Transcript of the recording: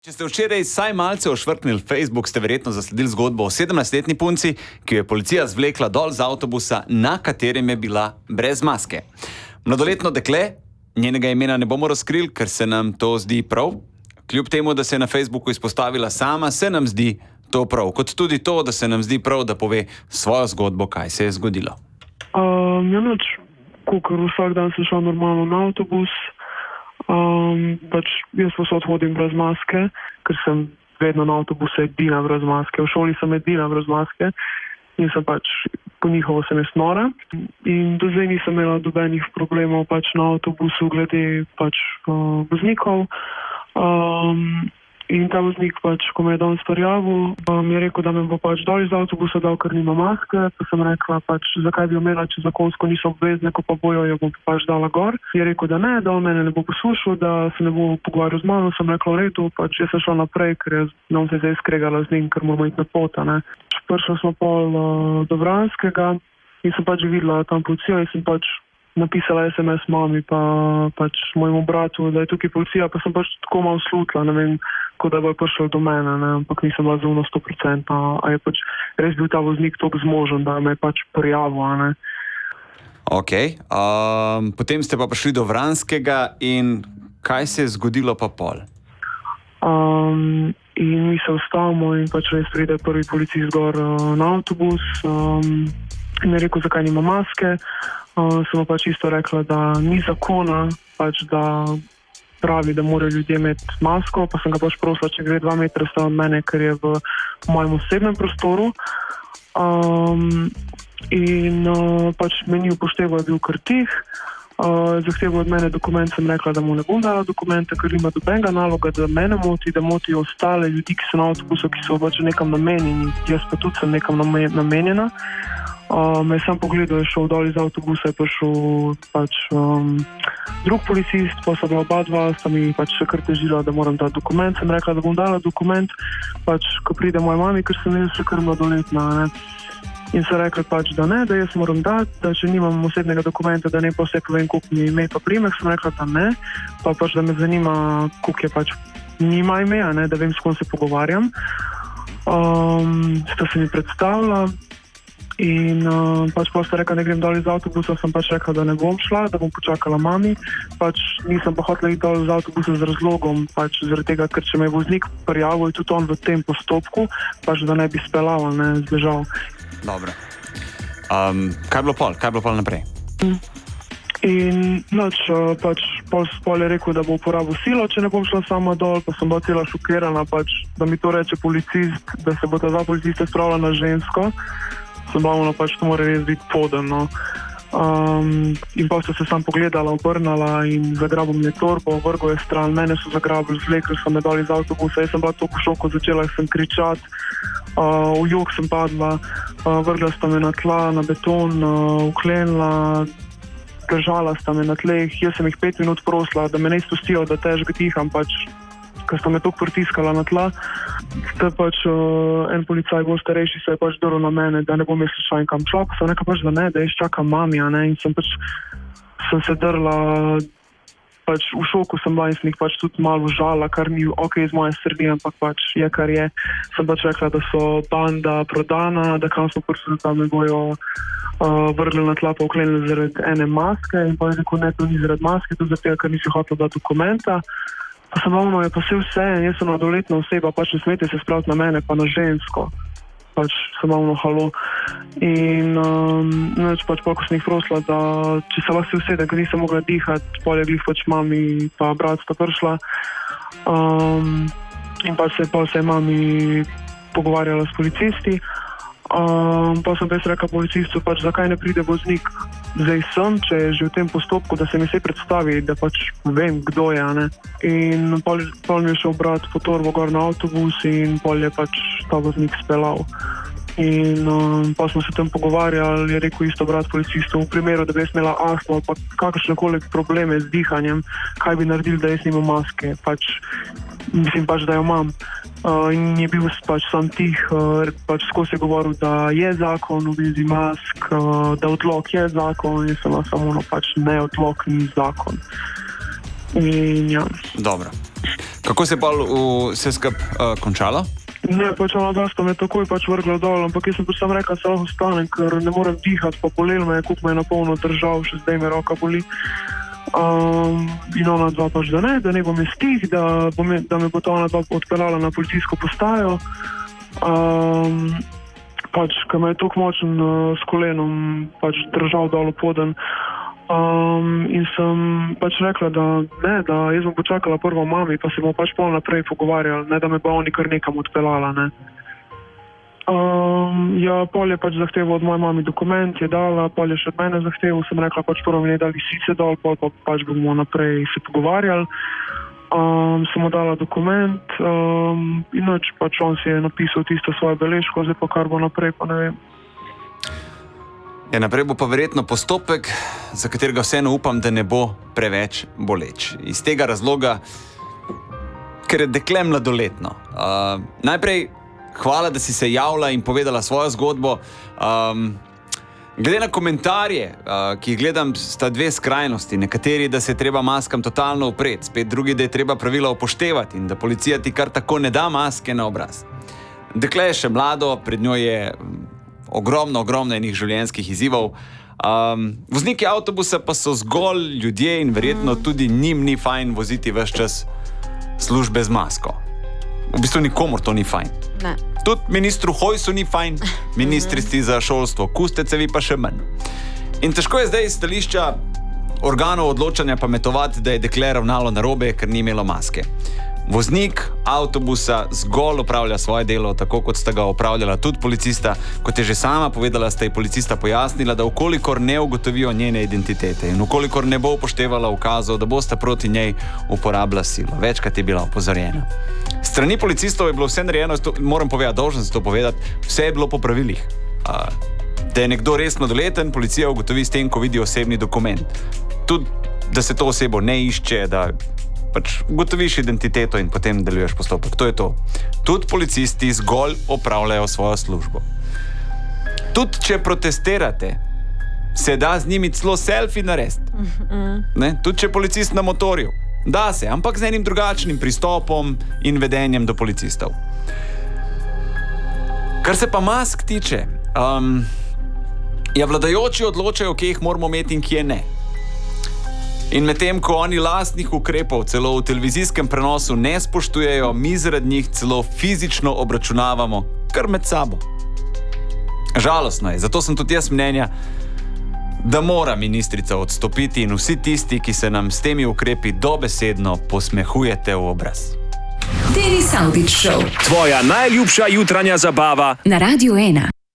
Če ste včeraj saj malce ošvrknili Facebook, ste verjetno zasledili zgodbo o 17-letni punci, ki jo je policija zvlekla dol z avtobusa, na katerem je bila brez maske. Mladoletno dekle, njenega imena ne bomo razkrili, ker se nam to zdi prav. Kljub temu, da se je na Facebooku izpostavila sama, se nam zdi to prav. Kot tudi to, da se nam zdi prav, da pove svojo zgodbo, kaj se je zgodilo. Ja, noč, kakor vsak dan sem šel normalno na avtobus. Jaz posod hodim brez maske, ker sem vedno na avtobusu edina brez maske. V šoli sem edina brez maske in sem po njihovo sem jaz nora. In do zdaj nisem imela dobenih problemov na avtobusu glede voznikov. In ta voznik, ko me je danes prijavil, mi je rekel, da me bo dol iz avtobusa dal, ker nima maske. Pa sem rekla, zakaj bi jo imela, če zakonsko niso obvezne, ko pa bojo, jo bom dala gor. Je rekel, da ne, da on mene ne bo poslušal, da se ne bo pogovarjal z mano. Sem rekla, v redu, jaz sem šla naprej, ker jaz ne bom se zdaj skregala z njim, ker moramo iti na pota. Prišla smo pol do Vranskega in sem videla tam policijo in sem napisala SMS mami pa mojemu bratu, da je tukaj policija, pa sem tako malo slutila, ne vem, kot da bo prišel do mene, ne, ampak nisem bila zelo 100%, a je res bil ta voznik toliko zmožen, da me je prijavil, ne. Ok, potem ste pa prišli do Vranskega in kaj se je zgodilo pa pol? In mi se ustavimo in res pride prvi policist gor na avtobus in je rekel, zakaj nima maske. Sem pa isto rekla, da ni zakona, da pravi, da morajo ljudje imeti masko, pa sem ga prosila, če gre 2 metra stran od mene, ker je v mojem osebnem prostoru. In me ni upošteval, je bil kar tih. Zahteval od mene dokument, sem rekla, da mu ne bom dala dokumenta, ker ima dobenega naloga, da mene moti, da moti ostale ljudi, ki so na avtobusu, ki so nekam namenjeni. Jaz pa tudi sem nekam namenjena. Me je sam pogledal, je šel dol iz avtobusa, je prišel drug policist, pa so bila oba dva, sta mi še kar težila, da moram dati dokument. Sem rekla, da bom dala dokument, ko pride moja mami, ker sem jaz še kar mladoletna, ne. In so rekli, da ne, da jaz moram dati, da če nimam osebnega dokumenta, da ne pa vse povem, koliko mi je ime pa primek. Sem rekla, da ne, da me zanima, koliko je nima ime, ne, da vem, s kom se pogovarjam. Sta se mi predstavila. In pa sta rekla, da grem dol iz avtobusa, sem rekla, da ne bom šla, da bom počakala mami. Nisem pa hotela iti dol iz avtobusa z razlogom, zaradi tega, ker če me je voznik prijavil, je tudi on v tem postopku, da ne bi speljal, ne zbežal. Dobro. Kaj je bilo pol naprej? In pol je rekel, da bo uporabil silo, če ne bom šla sama dol, pa sem bila cela šokirana, da mi to reče policist, da se bo ta 2 policista spravila na žensko. Sem bavno, to mora res biti poden, no. In pa so se sam pogledala, obrnala in zagrabil mi je torbo, vrgel je stran, mene so zagrabili, zvlekli so me dol iz avtobusa, jaz sem bila toliko v šoku, začela sem kričati, v jok sem padla, vrgla sta me na tla, na beton, uklenila, držala sta me na tleh, jaz sem jih 5 minut prosila, da me ne izpustijo, da težko diham, ker sta me toliko pritiskala na tla. En policaj, bolj starejši, se je drl na mene, da ne bom jaz šla in kam šla, pa sem rekla da ne, da jaz čakam mami, ne, in sem se drla, v šoku sem bila in sem jih tudi malo žala, kar ni iz moje sredine, ampak je, kar je. Sem rekla, da so banda prodana, da kam smo prišli, da me bojo vrgli na tla pa uklenili zaradi ene maske in pa je rekel, ne, to ni zaradi maske, to zaradi tega, ker nisi hotel dati dokumenta. Pa sem je pa vse, jaz sem mladoletna oseba, ne smete se spraviti na mene, pa na žensko. Sem halo. In ko sem jih prosila, da če se lahko usede, ker nisem mogla dihati, pol je glih mami pa brat sta prišla. In se je mami pogovarjala s policisti. Pa sem rekla policistu, zakaj ne pride voznik zdaj sem, če je že v tem postopku, da se mi vse predstavi, da vem, kdo je, ne. In pol mi je šel brat po torbo gor na avtobus in pol je ta voznik speljal. In pa smo se tam pogovarjali, je rekel isto brat policistu, v primeru, da bi jaz imela astmo ali pa kakršnekoli probleme z dihanjem, kaj bi naredili, da jaz nimam maske, mislim da jo imam. In je bil sam tih, skozi je govoril, da je zakon v vezi mask, da odlok je zakon, in sem samo ne, odlok ni zakon. In ja. Dobro. Kako se je pa vse skupaj končalo? Ne, pač ona daska me takoj pač vrgla dol, ampak jaz sem pač sam rekel, da se lahko ostanem, ker ne morem dihati, pa bolelo me je, koliko me je na polno držal, še zdaj me roka boli. In ona dva pač, da ne bom jaz tih, da me bo to ona dva odpeljala na policijsko postajo. Pač, ker me je toliko močen s kolenom pač držal dol poden. In sem pač rekla, da jaz bom počakala prvo mami, pa se bomo pač pol naprej pogovarjali, ne, da me bo oni kar nekam odpeljala, ne. Ja, pol je pač zahteval od moje mami dokument, je dala, pol je še od mene zahteval, sem rekla, pač prvo mi ne dali sice dol, pol pa pač bomo naprej se pogovarjali. Sem mu dala dokument, inač pač on si je napisal tisto svojo beležko, zdaj pa kar bo naprej, pa ne vem. Ja, naprej bo pa verjetno postopek, za katerega vseeno upam, da ne bo preveč boleč. Iz tega razloga, ker je dekle mladoletno. Najprej hvala, da si se javila in povedala svojo zgodbo. Glede na komentarje, ki jih gledam, sta dve skrajnosti. Nekateri, da se je treba maskam totalno upreti, spet drugi, da je treba pravila upoštevati in da policija ti kar tako ne da maske na obraz. Dekle je še mlado, pred njo je ogromno enih življenjskih izzivov. Vozniki avtobusa pa so zgolj ljudje in verjetno tudi njim ni fajn voziti ves čas službe z masko. V bistvu nikomur to ni fajn. Ne. Tudi ministru Hojsu ni fajn, ministrici za šolstvo Kustecevi pa še manj. In težko je zdaj iz stališča organov odločanja pametovati, da je dekle ravnalo narobe, ker ni imelo maske. Voznik avtobusa zgolj opravlja svoje delo, tako kot sta ga opravljala tudi policista. Kot je že sama povedala, sta ji policista pojasnila, da ukolikor ne ugotovijo njene identitete in ukolikor ne bo upoštevala ukazov, da bosta proti njej uporabila silo. Večkrat je bila opozorjena. Strani policistov je bilo vse narejeno, moram povedati, dolžen se to povedati, vse je bilo po pravilih. Da je nekdo res mladoleten, policija ugotovi s tem, ko vidi osebni dokument. Tudi, da se to osebo ne išče, da pač ugotoviš identiteto in potem deluješ postopek. To je to. Tudi policisti zgolj opravljajo svojo službo. Tudi če protestirate, se da z njimi celo selfie narediti. Tudi če je policist na motorju. Da se, ampak z enim drugačnim pristopom in vedenjem do policistov. Kar se pa mask tiče, vladajoči odločajo, kje jih moramo imeti in kje ne. In medtem, ko oni lastnih ukrepov celo v televizijskem prenosu ne spoštujejo, mi zaradi njih celo fizično obračunavamo kar med sabo. Žalostno je, zato sem tudi jaz mnenja, da mora ministrica odstopiti in vsi tisti, ki se nam s temi ukrepi dobesedno posmehujete v obraz. Denis Avdić Show. Tvoja najljubša jutranja zabava Na Radiu 1.